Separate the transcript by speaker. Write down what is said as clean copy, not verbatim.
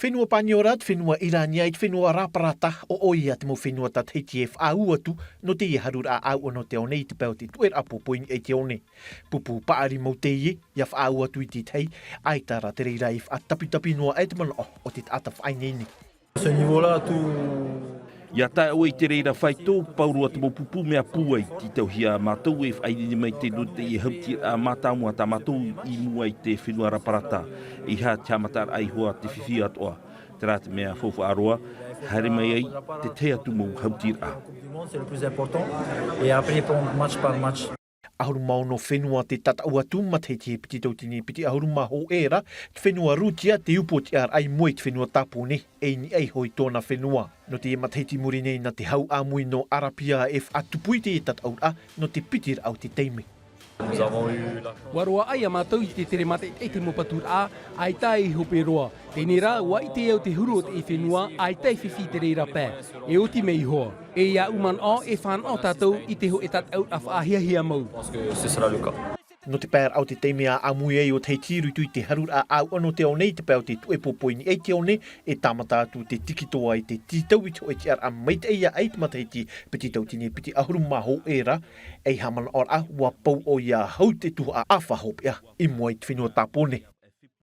Speaker 1: Whenua Paniorat, whenua Irania, whenua Raparata o oia te mo whenua tat HTF āu'a tu no te harura'a āu'a no te one i te pēo te tuer a pōpō e te one. Pupu paari mo te ie, ia āu'a tu i te tei, ai tara te reira i a tapi noa e te mana o te ata whaineni.
Speaker 2: Ce niveau-là, tout...
Speaker 3: Ia tae o i te reira whaitō, paurua te mo pupu mea pūai, ti tau hia mātou e whaidini mai te note i hauti a mātāmua ta mātou i mua i te whenua raparata, i ha te hamatar ai hoa te whiwhi atoa. Te rā te mea fofu aroa, haere mai ai te te atu mo hauti a.
Speaker 2: C'est le plus important, et après prendre match par match.
Speaker 1: Ahuru mau no whenua te tatau atu matete piti tautini piti ahuru maho era, te whenua rutia te upo te ar ai moe te whenua tapone, e ni ei hoi tōna whenua. No te matete muri nei na te hau amui no arapia e atupui te tatau a, no te pitir au te teime.
Speaker 4: Warua ai a mātou i te tere mate e te mopatur a, ai tai i hope roa. Tēnei rā, ua i te au te huru o te e whenua, ai tai whiwhi te reira pē. E oti mei hoa. E ia uman o e whan o tātou i te ho e tat au a whaahia mau.
Speaker 1: No te pēr au te teime a amui ei o te tiru tui te harura'a āu'a no te one i te pēo te tue pōpō e te one e tāmata atu te Tiki Toa i te titau i te oi te ar a meita ia ei te mataiti piti tautini piti ahuru maho era ei hamana or a ua pau o ia hau te tuha a whahopea i mua i te whenua tāpone.